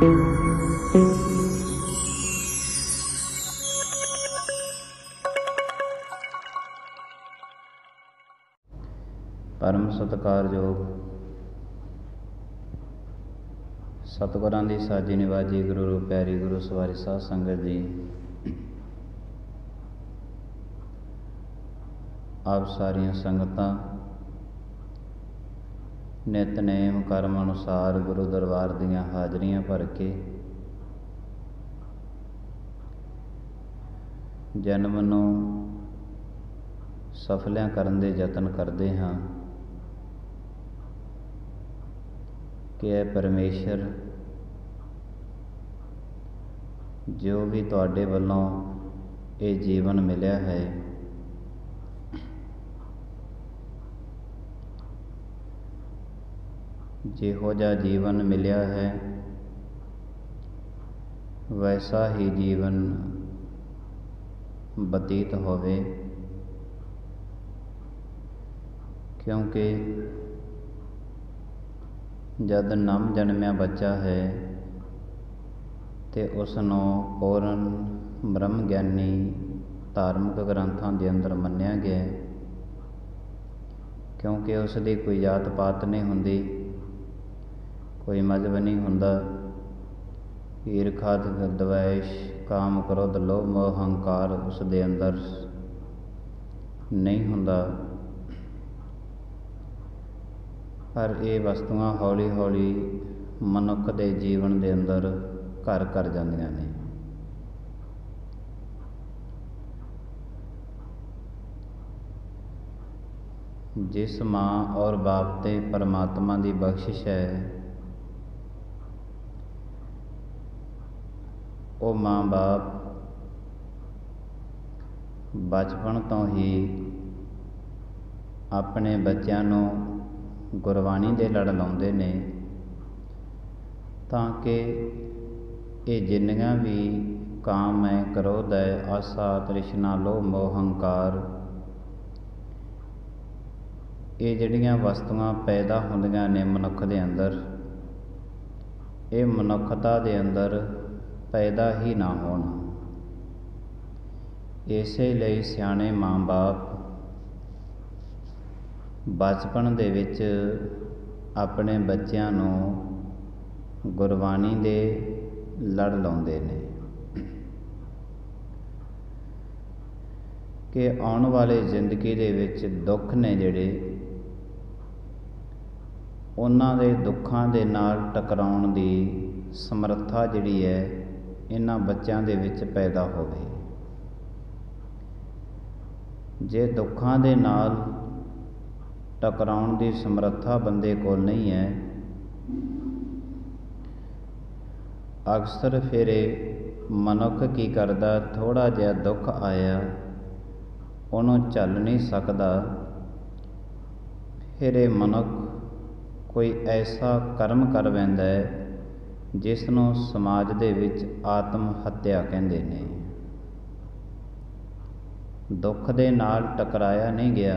परम सत्कारयोग सतगुरां दी साजी निवाजी गुरु रूप प्यारी गुरु सवारी साध संगत जी, आप सारियां संगतां नितनेम कर्म अनुसार गुरु दरबार दीयां हाजरियां भर के जन्म नूं सफलियां करन दे यतन करदे हां कि ऐ परमेश्वर जो भी तुहाडे वल्लों ये जीवन मिलिया है, जिहो जिहा जीवन मिलिया है वैसा ही जीवन बतीत होवे, क्योंकि जद नव जन्मिया बच्चा है तो उसनों पूर्ण ब्रह्म ज्ञानी धार्मिक ग्रंथों के अंदर मन्निया गया, क्योंकि उसकी कोई जात पात नहीं हुंदी, कोई मजहब नहीं हुंदा। ईरखा द्वेष काम क्रोध लोभ मोह अहंकार उस दे अंदर नहीं हुंदा। पर ये वस्तुआं हौली हौली मनुख के जीवन के अंदर घर कर जांदियां ने। जिस माँ और बाप ते परमात्मा की बख्शिश है, वो माँ बाप बचपन तो ही अपने बच्चों नूं गुरबाणी दे लड़ लाउंदे ने, तां कि ये जिन्नियां भी काम है, क्रोध है, आसा तृष्णा लोभ मोह अहंकार, ये जिहड़ियां वस्तुआं पैदा हुंदियां ने मनुख दे अंदर, ये मनुखता दे अंदर पैदा ही ना होण। इसे लई सियाणे माँ बाप बचपन दे विच अपने बच्चों नूं गुरबाणी दे लड़ लाउंदे ने कि आउण वाले जिंदगी दे विच दुख ने जिहड़े, उन्हां दे दुखां दे नाल टकराउण दी समर्था जिहड़ी है इन्हां बच्चों दे विच पैदा होवे। जे दुखां दे नाल टकराउण की समर्था बंदे कोल नहीं है, अक्सर फिर मनुख की करदा, थोड़ा जिहा दुख आया उन्होंने झल नहीं सकता, फिर ये मनुख कोई ऐसा कर्म कर बैठदा है जिसनों समाज दे विच आत्म हत्या कहंदे ने। दुख दे नाल टकराया नहीं गया,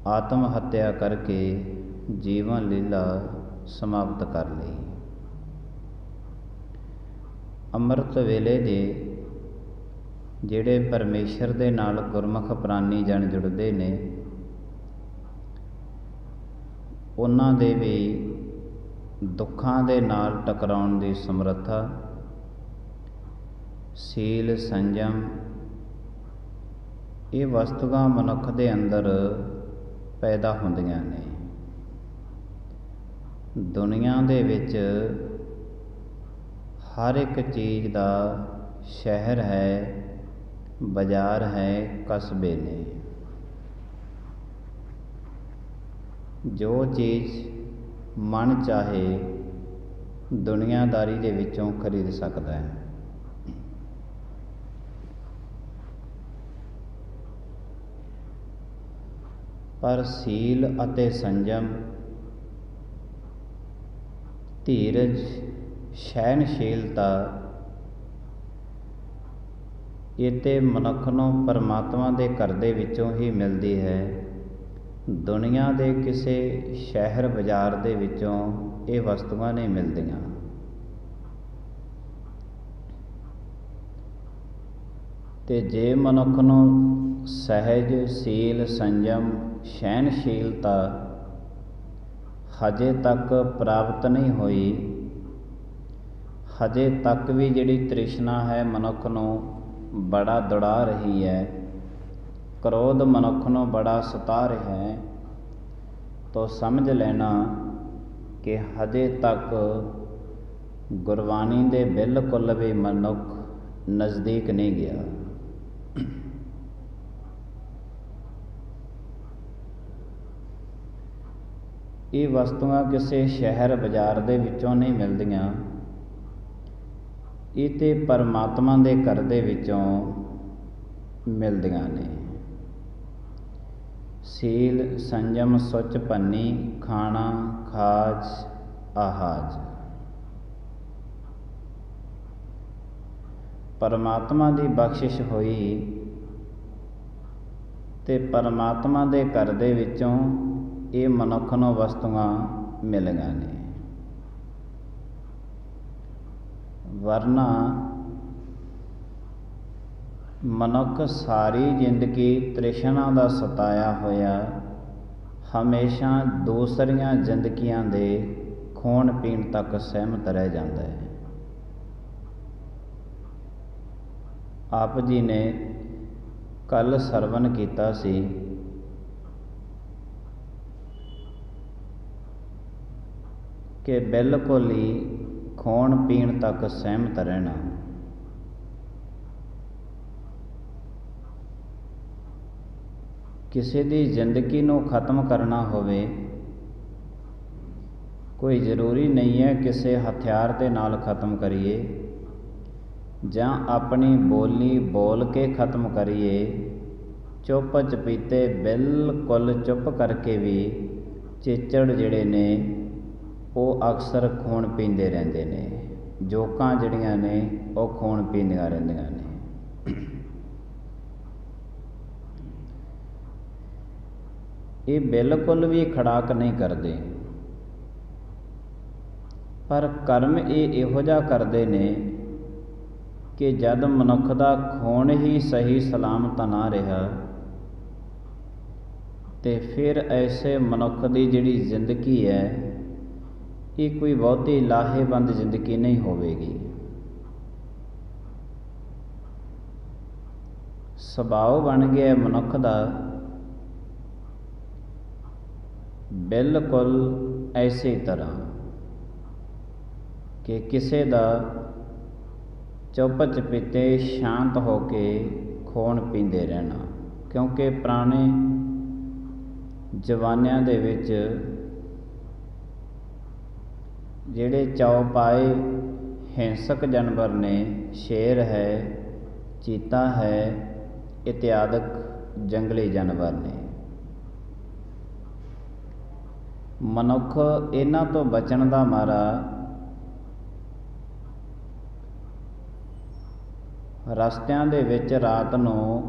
आत्म हत्या करके जीवन लीला समाप्त कर ली। अमृत वेले दे जिहड़े परमेश्वर दे नाल गुरमुख प्राणी जन जुड़दे ने, उन्हां दे भी दुखां दे नाल टकराउण दी समर्था सील संयम ये वस्तुआं मनुख दे अंदर पैदा होंदियां ने। दुनिया दे विच हर एक चीज़ का शहर है, बाजार है, कस्बे ने। जो चीज़ मन चाहे दुनियादारी दे विचों खरीद सकता है, पर सील अते संयम, धीरज, सहनशीलता ये तो मनुख नूं परमात्मा के घर दे विचों ही मिलती है। दुनिया के किसी शहर बाजार दे विचों ये वस्तुआं नहीं मिलदियां। ਤੇ ਜੇ ਮਨੁੱਖ ਨੂੰ ਸਹਿਜ ਸੀਲ ਸੰਜਮ ਸਹਿਣਸ਼ੀਲਤਾ ਹਜੇ ਤੱਕ ਪ੍ਰਾਪਤ ਨਹੀਂ ਹੋਈ, ਹਜੇ ਤੱਕ ਵੀ ਜਿਹੜੀ ਤ੍ਰਿਸ਼ਨਾ ਹੈ ਮਨੁੱਖ ਨੂੰ ਬੜਾ ਦੌੜਾ ਰਹੀ ਹੈ, ਕ੍ਰੋਧ ਮਨੁੱਖ ਨੂੰ ਬੜਾ ਸਤਾ ਰਿਹਾ ਹੈ, ਤਾਂ ਸਮਝ ਲੈਣਾ ਕਿ ਹਜੇ ਤੱਕ ਗੁਰਬਾਣੀ ਦੇ ਬਿਲਕੁਲ ਵੀ ਮਨੁੱਖ ਨਜ਼ਦੀਕ ਨਹੀਂ ਗਿਆ। ਇਹ ਵਸਤੂਆਂ ਕਿਸੇ ਸ਼ਹਿਰ ਬਾਜ਼ਾਰ ਦੇ ਵਿੱਚੋਂ ਨਹੀਂ ਮਿਲਦੀਆਂ, ਇਹ ਤੇ ਪਰਮਾਤਮਾ ਦੇ ਘਰ ਦੇ ਵਿੱਚੋਂ ਮਿਲਦੀਆਂ ਨੇ। ਸੀਲ ਸੰਜਮ ਸੁਚ ਭੰਨੀ ਖਾਣਾ ਖਾਜ ਆਹਾਜ। ਪਰਮਾਤਮਾ ਦੀ ਬਖਸ਼ਿਸ਼ ਹੋਈ ਤੇ ਪਰਮਾਤਮਾ ਦੇ ਘਰ ਦੇ ਵਿੱਚੋਂ ਇਹ ਮਨੁੱਖ ਨੂੰ ਵਸਤੂਆਂ ਮਿਲੀਆਂ ਨੇ। ਵਰਨਾ ਮਨੁੱਖ ਸਾਰੀ ਜ਼ਿੰਦਗੀ ਤ੍ਰਿਸ਼ਨਾ ਦਾ ਸਤਾਇਆ ਹੋਇਆ ਹਮੇਸ਼ਾ ਦੂਸਰੀਆਂ ਜ਼ਿੰਦਗੀਆਂ ਦੇ ਖਾਣ ਪੀਣ ਤੱਕ ਸਹਿਮਤ ਰਹਿ ਜਾਂਦਾ ਹੈ। ਆਪ ਜੀ ਨੇ ਕੱਲ ਸਰਵਣ ਕੀਤਾ ਸੀ ਕਿ ਬਿਲਕੁਲ ਹੀ ਖਾਣ ਪੀਣ ਤੱਕ ਸਹਿਮਤ ਰਹਿਣਾ। ਕਿਸੇ ਦੀ ਜ਼ਿੰਦਗੀ ਨੂੰ ਖਤਮ ਕਰਨਾ ਹੋਵੇ, ਕੋਈ ਜ਼ਰੂਰੀ ਨਹੀਂ ਹੈ ਕਿਸੇ ਹਥਿਆਰ ਦੇ ਨਾਲ ਖਤਮ ਕਰੀਏ ਜਾਂ ਆਪਣੀ ਬੋਲੀ ਬੋਲ ਕੇ ਖਤਮ ਕਰੀਏ। ਚੁੱਪ ਚਪੀਤੇ ਬਿਲਕੁਲ ਚੁੱਪ ਕਰਕੇ ਵੀ ਚਿੱਚੜ ਜਿਹੜੇ ਨੇ ਉਹ ਅਕਸਰ ਖੂਨ ਪੀਂਦੇ ਰਹਿੰਦੇ ਨੇ, ਜੋਕਾਂ ਜਿਹੜੀਆਂ ਨੇ ਉਹ ਖੂਨ ਪੀਂਦੀਆਂ ਰਹਿੰਦੀਆਂ ਨੇ। ਇਹ ਬਿਲਕੁਲ ਵੀ ਖੜਾਕ ਨਹੀਂ ਕਰਦੇ, ਪਰ ਕਰਮ ਇਹ ਇਹੋ ਜਿਹਾ ਕਰਦੇ ਨੇ ਕਿ ਜਦ ਮਨੁੱਖ ਦਾ ਖੂਨ ਹੀ ਸਹੀ ਸਲਾਮਤ ਨਾ ਰਿਹਾ ਤੇ ਫਿਰ ਐਸੇ ਮਨੁੱਖ ਦੀ ਜਿਹੜੀ ਜ਼ਿੰਦਗੀ ਹੈ ਇਹ ਕੋਈ ਬਹੁਤੀ ਲਾਹੇਵੰਦ ਜ਼ਿੰਦਗੀ ਨਹੀਂ ਹੋਵੇਗੀ। ਸੁਭਾਅ ਬਣ ਗਿਆ ਮਨੁੱਖ ਦਾ ਬਿਲਕੁਲ ਐਸੇ ਤਰ੍ਹਾਂ ਕਿ ਕਿਸੇ ਦਾ ਚੁੱਪ ਚਪੀਤੇ ਸ਼ਾਂਤ ਹੋ ਕੇ ਖੂਨ ਪੀਂਦੇ ਰਹਿਣਾ। ਕਿਉਂਕਿ ਪੁਰਾਣੇ ਜ਼ਮਾਨਿਆਂ ਦੇ ਵਿੱਚ ਜਿਹੜੇ ਚੌਪਾਏ ਹਿੰਸਕ ਜਾਨਵਰ ਨੇ, ਸ਼ੇਰ ਹੈ, ਚੀਤਾ ਹੈ, ਇਤਿਆਦਿਕ ਜੰਗਲੀ ਜਾਨਵਰ ਨੇ, ਮਨੁੱਖ ਇਹਨਾਂ ਤੋਂ ਬਚਣ ਦਾ ਮਾਰਾ ਰਸਤਿਆਂ ਦੇ ਵਿੱਚ ਰਾਤ ਨੂੰ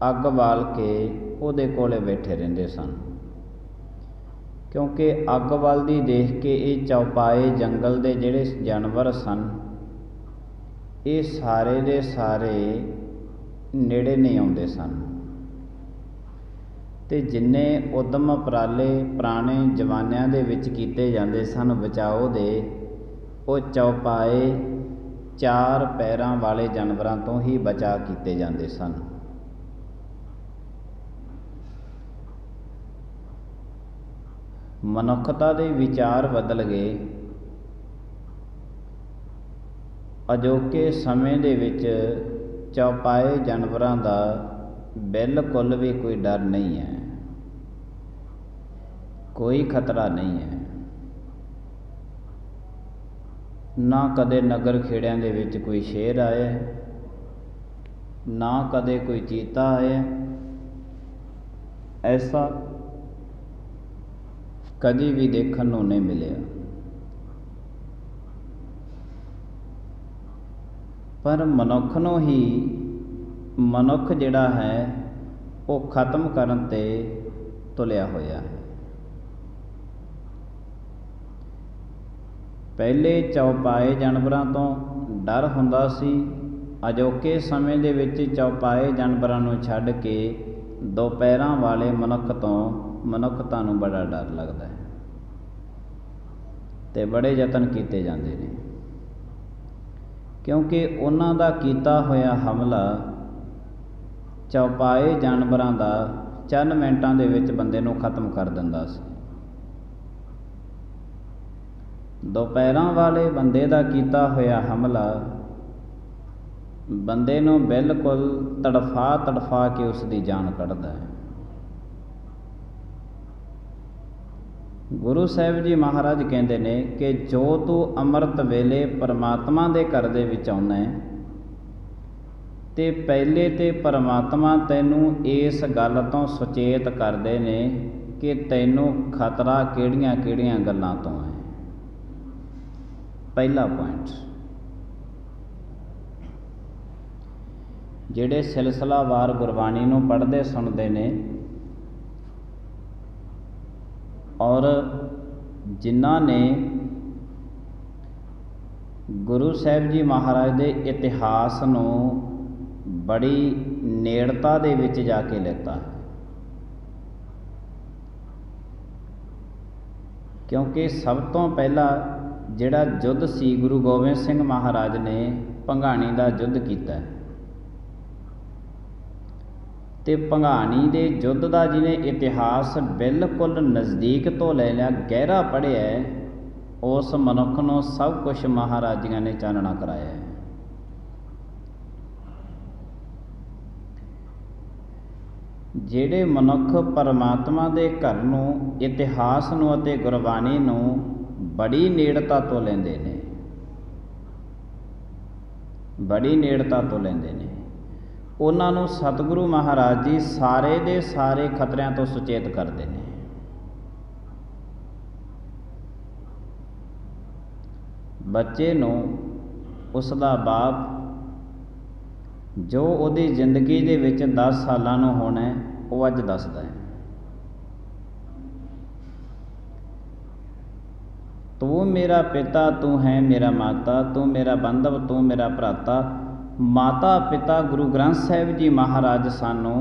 ਅੱਗ ਬਾਲ ਕੇ ਉਹਦੇ ਕੋਲੇ ਬੈਠੇ ਰਹਿੰਦੇ ਸਨ। ਕਿਉਂਕਿ ਅੱਗ ਬਲਦੀ ਦੇਖ ਕੇ ਇਹ ਚੌਪਾਏ ਜੰਗਲ ਦੇ ਜਿਹੜੇ ਜਾਨਵਰ ਸਨ ਇਹ ਸਾਰੇ ਦੇ ਸਾਰੇ ਨੇੜੇ ਨਹੀਂ ਆਉਂਦੇ ਸਨ। ਤੇ ਜਿੰਨੇ ਉਦਮ ਉਪਰਾਲੇ ਪੁਰਾਣੇ ਜ਼ਮਾਨਿਆਂ ਦੇ ਵਿੱਚ ਕੀਤੇ ਜਾਂਦੇ ਸਨ ਬਚਾਓ ਦੇ, ਉਹ ਚੌਪਾਏ ਚਾਰ ਪੈਰਾਂ ਵਾਲੇ ਜਾਨਵਰਾਂ ਤੋਂ ਹੀ ਬਚਾ ਕੀਤੇ ਜਾਂਦੇ ਸਨ। ਮਨੁੱਖਤਾ ਦੇ ਵਿਚਾਰ ਬਦਲ ਗਏ। ਅਜੋਕੇ ਸਮੇਂ ਦੇ ਵਿੱਚ ਚੌਪਾਏ ਜਾਨਵਰਾਂ ਦਾ ਬਿਲਕੁਲ ਵੀ ਕੋਈ ਡਰ ਨਹੀਂ ਹੈ, ਕੋਈ ਖਤਰਾ ਨਹੀਂ ਹੈ। ਨਾ ਕਦੇ ਨਗਰ ਖੇੜਿਆਂ ਦੇ ਵਿੱਚ ਕੋਈ ਸ਼ੇਰ ਆਇਆ, ਨਾ ਕਦੇ ਕੋਈ ਚੀਤਾ ਆਇਆ। ਐਸਾ ਕਦੀ ਵੀ ਦੇਖਣ ਨੂੰ ਨਹੀਂ ਮਿਲਿਆ। ਪਰ ਮਨੁੱਖ ਨੂੰ ਹੀ ਮਨੁੱਖ ਜਿਹੜਾ ਹੈ ਉਹ ਖਤਮ ਕਰਨ ਤੇ ਤੁਲਿਆ ਹੋਇਆ ਹੈ। ਪਹਿਲੇ ਚੌਪਾਏ ਜਾਨਵਰਾਂ ਤੋਂ ਡਰ ਹੁੰਦਾ ਸੀ, ਅਜੋਕੇ ਸਮੇਂ ਦੇ ਵਿੱਚ ਚੌਪਾਏ ਜਾਨਵਰਾਂ ਨੂੰ ਛੱਡ ਕੇ ਦੋ ਪੈਰਾਂ ਵਾਲੇ ਮਨੁੱਖਤਾ ਨੂੰ ਬੜਾ ਡਰ ਲੱਗਦਾ ਹੈ ਅਤੇ ਬੜੇ ਯਤਨ ਕੀਤੇ ਜਾਂਦੇ ਨੇ, ਕਿਉਂਕਿ ਉਹਨਾਂ ਦਾ ਕੀਤਾ ਹੋਇਆ ਹਮਲਾ ਚੌਪਾਏ ਜਾਨਵਰਾਂ ਦਾ ਚੰਦ ਮਿੰਟਾਂ ਦੇ ਵਿੱਚ ਬੰਦੇ ਨੂੰ ਖਤਮ ਕਰ ਦਿੰਦਾ ਸੀ। ਦੋ ਪੈਰਾਂ ਵਾਲੇ ਬੰਦੇ ਦਾ ਕੀਤਾ ਹੋਇਆ ਹਮਲਾ ਬੰਦੇ ਨੂੰ ਬਿਲਕੁਲ ਤੜਫਾ ਕੇ ਉਸ ਦੀ ਜਾਨ ਕੱਢਦਾ ਹੈ। ਗੁਰੂ ਸਾਹਿਬ ਜੀ ਮਹਾਰਾਜ ਕਹਿੰਦੇ ਨੇ ਕਿ ਜੋ ਤੂੰ ਅੰਮ੍ਰਿਤ ਵੇਲੇ ਪਰਮਾਤਮਾ ਦੇ ਘਰ ਦੇ ਵਿੱਚ ਆਉਣਾ ਹੈ ਤੇ ਪਹਿਲੇ ਤੇ ਪਰਮਾਤਮਾ ਤੈਨੂੰ ਇਸ ਗੱਲ ਤੋਂ ਸੁਚੇਤ ਕਰਦੇ ਨੇ ਕਿ ਤੈਨੂੰ ਖਤਰਾ ਕਿਹੜੀਆਂ ਗੱਲਾਂ ਤੋਂ ਹੈ। ਪਹਿਲਾ ਪੁਆਇੰਟ, ਜਿਹੜੇ ਸਿਲਸਿਲਾਵਾਰ ਗੁਰਬਾਣੀ ਨੂੰ ਪੜ੍ਹਦੇ ਸੁਣਦੇ ਨੇ ਔਰ ਜਿਨ੍ਹਾਂ ਨੇ ਗੁਰੂ ਸਾਹਿਬ ਜੀ ਮਹਾਰਾਜ ਦੇ ਇਤਿਹਾਸ ਨੂੰ ਬੜੀ ਨੇੜਤਾ ਦੇ ਵਿੱਚ ਜਾ ਕੇ ਲਿੱਤਾ ਹੈ, ਕਿਉਂਕਿ ਸਭ ਤੋਂ ਪਹਿਲਾਂ ਜਿਹੜਾ ਯੁੱਧ ਸੀ ਗੁਰੂ ਗੋਬਿੰਦ ਸਿੰਘ ਮਹਾਰਾਜ ਨੇ ਭੰਗਾਣੀ ਦਾ ਯੁੱਧ ਕੀਤਾ ਤੇ ਭੰਗਾਣੀ ਦੇ ਯੁੱਧ ਦਾ ਜਿਹਨੇ ਇਤਿਹਾਸ ਬਿਲਕੁਲ ਨਜ਼ਦੀਕ ਤੋਂ ਲੈ ਲਿਆ, ਗਹਿਰਾ ਪੜ੍ਹਿਆ, ਉਸ ਮਨੁੱਖ ਨੂੰ ਸਭ ਕੁਝ ਮਹਾਰਾਜੀਆਂ ਨੇ ਚਾਨਣਾ ਕਰਾਇਆ ਹੈ। ਜਿਹੜੇ ਮਨੁੱਖ ਪਰਮਾਤਮਾ ਦੇ ਘਰ ਨੂੰ, ਇਤਿਹਾਸ ਨੂੰ ਅਤੇ ਗੁਰਬਾਣੀ ਨੂੰ ਬੜੀ ਨੇੜਤਾ ਤੋਂ ਲੈਂਦੇ ਨੇ, ਉਹਨਾਂ ਨੂੰ ਸਤਿਗੁਰੂ ਮਹਾਰਾਜ ਜੀ ਸਾਰੇ ਦੇ ਸਾਰੇ ਖਤਰਿਆਂ ਤੋਂ ਸੁਚੇਤ ਕਰਦੇ ਨੇ। ਬੱਚੇ ਨੂੰ ਉਸ ਦਾ ਬਾਪ ਜੋ ਉਹਦੀ ਜ਼ਿੰਦਗੀ ਦੇ ਵਿੱਚ 10 ਸਾਲਾਂ ਨੂੰ ਹੋਣਾ ਉਹ ਅੱਜ ਦੱਸਦਾ ਹੈ। ਤੂੰ ਮੇਰਾ ਪਿਤਾ, ਤੂੰ ਹੈ ਮੇਰਾ ਮਾਤਾ, ਤੂੰ ਮੇਰਾ ਬੰਧਵ, ਤੂੰ ਮੇਰਾ ਭਰਾਤਾ। ਮਾਤਾ ਪਿਤਾ ਗੁਰੂ ਗ੍ਰੰਥ ਸਾਹਿਬ ਜੀ ਮਹਾਰਾਜ ਸਾਨੂੰ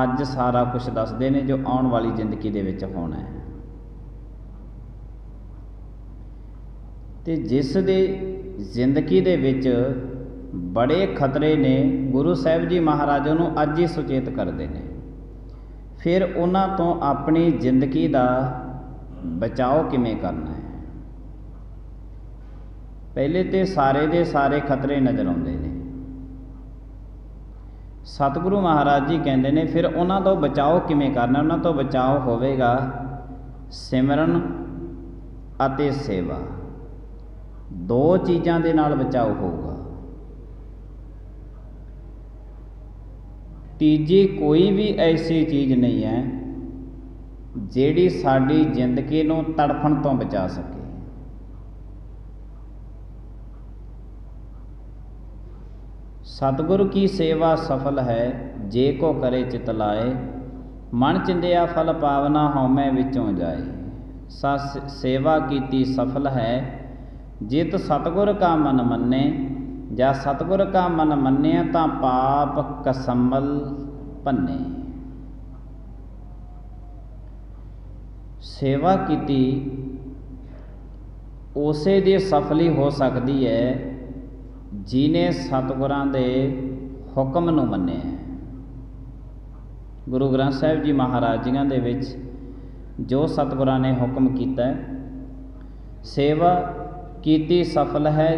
ਅੱਜ ਸਾਰਾ ਕੁਝ ਦੱਸਦੇ ਨੇ ਜੋ ਆਉਣ ਵਾਲੀ ਜ਼ਿੰਦਗੀ ਦੇ ਵਿੱਚ ਹੋਣਾ ਹੈ। ਤੇ ਜਿਸ ਦੇ ਜ਼ਿੰਦਗੀ ਦੇ ਵਿੱਚ ਬੜੇ ਖਤਰੇ ਨੇ, ਗੁਰੂ ਸਾਹਿਬ ਜੀ ਮਹਾਰਾਜ ਨੂੰ ਅੱਜ ਹੀ ਸੁਚੇਤ ਕਰਦੇ ਨੇ। ਫਿਰ ਉਹਨਾਂ ਤੋਂ ਆਪਣੀ ਜ਼ਿੰਦਗੀ ਦਾ ਬਚਾਓ ਕਿਵੇਂ ਕਰਨਾ ਹੈ। ਪਹਿਲੇ ਤੇ ਸਾਰੇ ਦੇ ਸਾਰੇ ਖਤਰੇ ਨਜ਼ਰ ਆਉਂਦੇ ਨੇ। ਸਤਿਗੁਰੂ ਮਹਾਰਾਜ ਜੀ ਕਹਿੰਦੇ ਨੇ ਫਿਰ ਉਹਨਾਂ ਤੋਂ ਬਚਾਓ ਕਿਵੇਂ ਕਰਨਾ। ਉਹਨਾਂ ਤੋਂ ਬਚਾਓ ਹੋਵੇਗਾ ਸਿਮਰਨ ਅਤੇ ਸੇਵਾ, ਦੋ ਚੀਜ਼ਾਂ ਦੇ ਨਾਲ ਬਚਾਓ ਹੋਊਗਾ। ਤੀਜੀ ਕੋਈ ਵੀ ਐਸੀ ਚੀਜ਼ ਨਹੀਂ ਹੈ ਜਿਹੜੀ ਸਾਡੀ ਜ਼ਿੰਦਗੀ ਨੂੰ ਤੜਫਣ ਤੋਂ ਬਚਾ ਸਕੇ। ਸਤਿਗੁਰੂ ਕੀ ਸੇਵਾ ਸਫਲ ਹੈ ਜੇ ਕੋ ਕਰੇ ਚਿਤ ਲਾਏ, ਮਨ ਚਿੰਦਿਆ ਫਲ ਪਾਵਨਾ ਹਉਮੈ ਵਿੱਚੋਂ ਜਾਏ। ਸੇਵਾ ਕੀਤੀ ਸਫਲ ਹੈ ਜਿਤ ਸਤਿਗੁਰ ਕਾ ਮਨ ਮੰਨੇ, ਜਾਂ ਸਤਿਗੁਰ ਕਾ ਮਨ ਮੰਨਿਆ ਤਾਂ ਪਾਪ ਕਸੰਮਲ ਭੰਨੇ। ਸੇਵਾ ਕੀਤੀ ਉਸੇ ਦੀ ਸਫਲੀ ਹੋ ਸਕਦੀ ਹੈ ਜਿਹਨੇ ਸਤਿਗੁਰਾਂ ਦੇ ਹੁਕਮ ਨੂੰ ਮੰਨਿਆ। ਗੁਰੂ ਗ੍ਰੰਥ ਸਾਹਿਬ ਜੀ ਮਹਾਰਾਜ ਜੀਆਂ ਦੇ ਵਿੱਚ ਜੋ ਸਤਿਗੁਰਾਂ ਨੇ ਹੁਕਮ ਕੀਤਾ, ਸੇਵਾ ਕੀਤੀ ਸਫਲ ਹੈ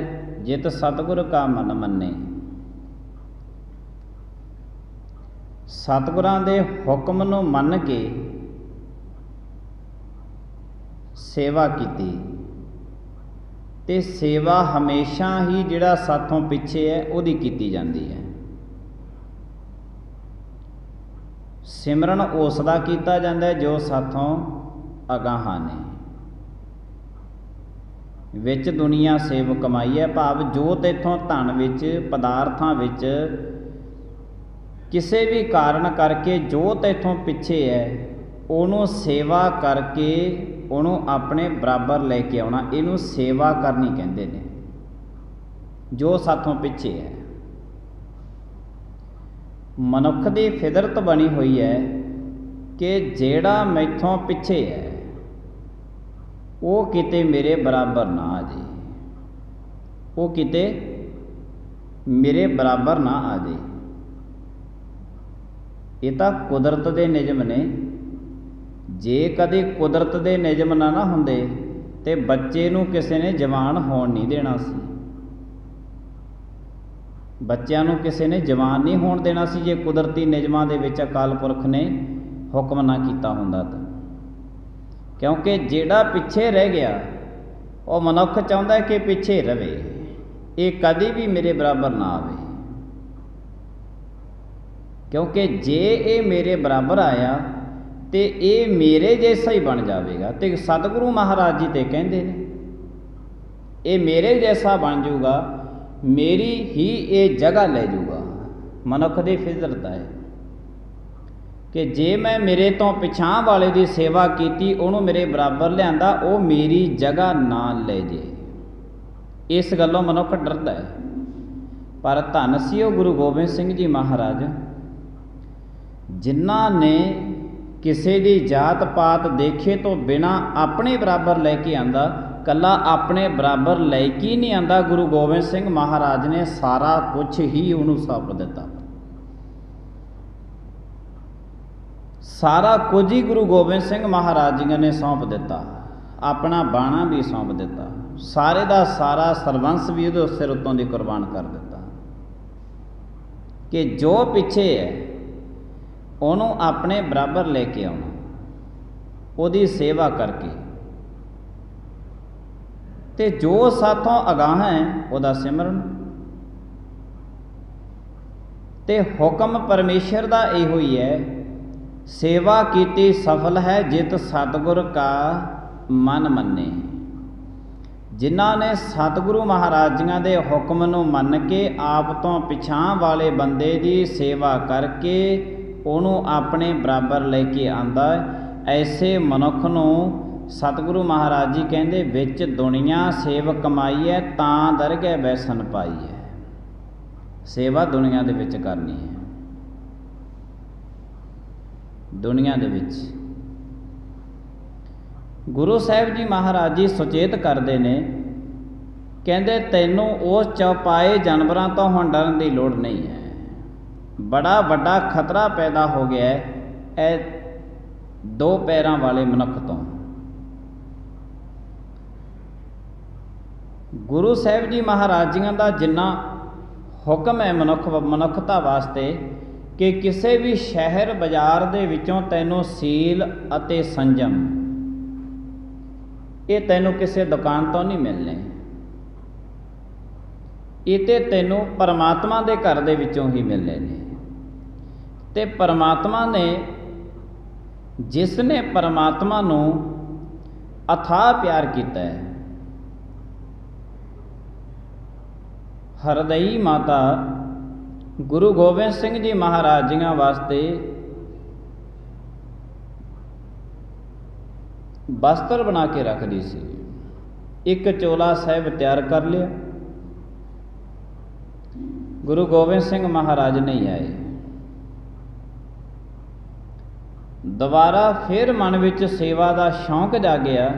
ਜਿਤ ਸਤਿਗੁਰ ਕਾ ਮਨ ਮੰਨੇ। ਸਤਿਗੁਰਾਂ ਦੇ ਹੁਕਮ ਨੂੰ ਮੰਨ ਕੇ ਸੇਵਾ ਕੀਤੀ ਤੇ ਸੇਵਾ ਹਮੇਸ਼ਾ ਹੀ ਜਿਹੜਾ ਸਾਥੋਂ ਪਿੱਛੇ ਹੈ ਉਹਦੀ ਕੀਤੀ ਜਾਂਦੀ ਹੈ। ਸਿਮਰਨ ਉਸ ਦਾ ਕੀਤਾ ਜਾਂਦਾ ਜੋ ਸਾਥੋਂ ਅਗਾਹਾਂ ਨੇ। ਵਿੱਚ ਦੁਨੀਆ ਸੇਵ ਕਮਾਈ ਹੈ, ਭਾਵ ਜੋ ਤੇਥੋਂ ਧਨ ਵਿੱਚ, ਪਦਾਰਥਾਂ ਵਿੱਚ ਕਿਸੇ ਵੀ ਕਾਰਨ ਕਰਕੇ ਜੋ ਤੇਥੋਂ ਪਿੱਛੇ ਹੈ ਉਹਨੂੰ ਸੇਵਾ ਕਰਕੇ ਉਹਨੂੰ ਆਪਣੇ ਬਰਾਬਰ ਲੈ ਕੇ ਆਉਣਾ, ਇਹਨੂੰ ਸੇਵਾ ਕਰਨੀ ਕਹਿੰਦੇ ਨੇ। ਜੋ ਸਾਥੋਂ ਪਿੱਛੇ ਹੈ ਮਨੁੱਖ ਦੀ ਫਿਦਰਤ ਬਣੀ ਹੋਈ ਹੈ ਕਿ ਜਿਹੜਾ ਮੈਥੋਂ ਪਿੱਛੇ ਹੈ ਉਹ ਕਿਤੇ ਮੇਰੇ ਬਰਾਬਰ ਨਾ ਆ ਜੇ, ਉਹ ਕਿਤੇ ਮੇਰੇ ਬਰਾਬਰ ਨਾ ਆ ਜੇ। ਇਹ ਤਾਂ ਕੁਦਰਤ ਦੇ ਨਿਯਮ ਨੇ। ਜੇ ਕਦੇ ਕੁਦਰਤ ਦੇ ਨਿਯਮ ਨਾ ਹੁੰਦੇ ਤੇ ਬੱਚੇ ਨੂੰ ਕਿਸੇ ਨੇ ਜਵਾਨ ਹੋਣ ਨਹੀਂ ਦੇਣਾ ਸੀ। ਬੱਚਿਆਂ ਨੂੰ ਕਿਸੇ ਨੇ ਜਵਾਨ ਨਹੀਂ ਹੋਣ ਦੇਣਾ ਸੀ ਜੇ ਕੁਦਰਤੀ ਨਿਯਮਾਂ ਦੇ ਵਿੱਚ ਅਕਾਲ ਪੁਰਖ ਨੇ ਹੁਕਮ ਨਾ ਕੀਤਾ ਹੁੰਦਾ ਤਾਂ। ਕਿਉਂਕਿ ਜਿਹੜਾ ਪਿੱਛੇ ਰਹਿ ਗਿਆ ਉਹ ਮਨੁੱਖ ਚਾਹੁੰਦਾ ਕਿ ਪਿੱਛੇ ਰਵੇ, ਇਹ ਕਦੇ ਵੀ ਮੇਰੇ ਬਰਾਬਰ ਨਾ ਆਵੇ। ਕਿਉਂਕਿ ਜੇ ਇਹ ਮੇਰੇ ਬਰਾਬਰ ਆਇਆ ਤੇ ਇਹ ਮੇਰੇ ਜੈਸਾ ਹੀ ਬਣ ਜਾਵੇਗਾ। ਤੇ ਸਤਿਗੁਰੂ ਮਹਾਰਾਜ ਜੀ ਤੇ ਕਹਿੰਦੇ ਨੇ ਇਹ ਮੇਰੇ ਜੈਸਾ ਬਣ ਜਾਊਗਾ, ਮੇਰੀ ਹੀ ਇਹ ਜਗ੍ਹਾ ਲੈ ਜਾਊਗਾ। ਮਨੁੱਖ ਦੀ ਫਿਤਰਤ ਹੈ ਕਿ ਜੇ ਮੈਂ ਮੇਰੇ ਤੋਂ ਪਿਛਾਂ ਵਾਲੇ ਦੀ ਸੇਵਾ ਕੀਤੀ, ਉਹਨੂੰ ਮੇਰੇ ਬਰਾਬਰ ਲਿਆਂਦਾ, ਉਹ ਮੇਰੀ ਜਗ੍ਹਾ ਨਾ ਲੈ ਜੇ। ਇਸ ਗੱਲੋਂ ਮਨੁੱਖ ਡਰਦਾ ਹੈ। ਪਰ ਧੰਨ ਸੀ ਉਹ ਗੁਰੂ ਗੋਬਿੰਦ ਸਿੰਘ ਜੀ ਮਹਾਰਾਜ, ਜਿਨ੍ਹਾਂ ਨੇ ਕਿਸੇ ਦੀ ਜਾਤ ਪਾਤ ਦੇਖੇ ਤੋਂ ਬਿਨਾਂ ਆਪਣੇ ਬਰਾਬਰ ਲੈ ਕੇ ਆਂਦਾ। ਕੱਲਾ ਆਪਣੇ ਬਰਾਬਰ ਲੈ ਕੇ ਨਹੀਂ ਆਂਦਾ, ਗੁਰੂ ਗੋਬਿੰਦ ਸਿੰਘ ਮਹਾਰਾਜ ਨੇ ਸਾਰਾ ਕੁਝ ਹੀ ਉਹਨੂੰ ਸੌਂਪ ਦਿੱਤਾ। ਸਾਰਾ ਕੁਝ ਹੀ ਗੁਰੂ ਗੋਬਿੰਦ ਸਿੰਘ ਮਹਾਰਾਜ ਜੀ ਨੇ ਸੌਂਪ ਦਿੱਤਾ। ਆਪਣਾ ਬਾਣਾ ਵੀ ਸੌਂਪ ਦਿੱਤਾ, ਸਾਰੇ ਦਾ ਸਾਰਾ ਸਰਬੰਸ ਵੀ ਉਹਦੇ ਸਿਰ ਉੱਤੋਂ ਦੀ ਕੁਰਬਾਨ ਕਰ ਦਿੱਤਾ ਕਿ ਜੋ ਪਿੱਛੇ ਹੈ ਉਹਨੂੰ ਆਪਣੇ ਬਰਾਬਰ ਲੈ ਕੇ ਆਉਣਾ, ਉਹਦੀ ਸੇਵਾ ਕਰਕੇ। ਤੇ ਜੋ ਸਾਥੋਂ ਅਗਾਂਹ ਹੈ ਉਹਦਾ ਸਿਮਰਨ। ਤੇ ਹੁਕਮ ਪਰਮੇਸ਼ਰ ਦਾ ਇਹੋ ਹੀ ਹੈ, ਸੇਵਾ ਕੀਤੀ ਸਫਲ ਹੈ ਜਿਤ ਸਤਿਗੁਰ ਕਾ ਮਨ ਮੰਨੇ। ਜਿਨ੍ਹਾਂ ਨੇ ਸਤਿਗੁਰੂ ਮਹਾਰਾਜ ਜੀਆਂ ਦੇ ਹੁਕਮ ਨੂੰ ਮੰਨ ਕੇ ਆਪ ਤੋਂ ਪਿਛਾਂ ਵਾਲੇ ਬੰਦੇ ਦੀ ਸੇਵਾ ਕਰਕੇ ਉਹਨੂੰ ਆਪਣੇ ਬਰਾਬਰ ਲੈ ਕੇ ਆਂਦਾ, ਐਸੇ ਮਨੁੱਖ ਨੂੰ ਸਤਿਗੁਰੂ ਮਹਾਰਾਜ ਜੀ ਕਹਿੰਦੇ ਵਿੱਚ ਦੁਨੀਆ ਸੇਵ ਕਮਾਈ ਹੈ ਤਾਂ ਦਰਗਹਿ ਬੈਸਣ ਪਾਈ ਹੈ। ਸੇਵਾ ਦੁਨੀਆ ਦੇ ਵਿੱਚ ਕਰਨੀ ਹੈ। ਦੁਨੀਆ ਦੇ ਵਿੱਚ ਗੁਰੂ ਸਾਹਿਬ ਜੀ ਮਹਾਰਾਜ ਜੀ ਸੁਚੇਤ ਕਰਦੇ ਨੇ, ਕਹਿੰਦੇ ਤੈਨੂੰ ਉਸ ਚੌਪਾਏ ਜਾਨਵਰਾਂ ਤੋਂ ਹੁਣ ਡਰਨ ਦੀ ਲੋੜ ਨਹੀਂ ਹੈ। ਬੜਾ ਵੱਡਾ ਖਤਰਾ ਪੈਦਾ ਹੋ ਗਿਆ ਹੈ ਇਹ ਦੋ ਪੈਰਾਂ ਵਾਲੇ ਮਨੁੱਖ ਤੋਂ। ਗੁਰੂ ਸਾਹਿਬ ਜੀ ਮਹਾਰਾਜ ਜੀਆਂ ਦਾ ਜਿੰਨਾ ਹੁਕਮ ਹੈ ਮਨੁੱਖਤਾ ਵਾਸਤੇ ਕਿ ਕਿਸੇ ਵੀ ਸ਼ਹਿਰ ਬਾਜ਼ਾਰ ਦੇ ਵਿੱਚੋਂ ਤੈਨੂੰ ਸੀਲ ਅਤੇ ਸੰਜਮ ਇਹ ਤੈਨੂੰ ਕਿਸੇ ਦੁਕਾਨ ਤੋਂ ਨਹੀਂ ਮਿਲਣੇ। ਇਹ ਤੇ ਤੈਨੂੰ ਪਰਮਾਤਮਾ ਦੇ ਘਰ ਦੇ ਵਿੱਚੋਂ ਹੀ ਮਿਲਣੇ ਨੇ। ਤੇ ਪਰਮਾਤਮਾ ਨੇ, ਜਿਸ ਨੇ ਪਰਮਾਤਮਾ ਨੂੰ ਅਥਾਹ ਪਿਆਰ ਕੀਤਾ ਹੈ, ਹਰਦਈ ਮਾਤਾ ਗੁਰੂ ਗੋਬਿੰਦ ਸਿੰਘ ਜੀ ਮਹਾਰਾਜ ਜੀਆਂ ਵਾਸਤੇ ਬਸਤਰ ਬਣਾ ਕੇ ਰੱਖਦੀ ਸੀ। ਇੱਕ ਚੋਲਾ ਸਾਹਿਬ ਤਿਆਰ ਕਰ ਲਿਆ, ਗੁਰੂ ਗੋਬਿੰਦ ਸਿੰਘ ਮਹਾਰਾਜ ਨਹੀਂ ਆਏ। ਦੁਬਾਰਾ ਫਿਰ ਮਨ ਵਿੱਚ ਸੇਵਾ ਦਾ ਸ਼ੌਂਕ ਜਾਗਿਆ,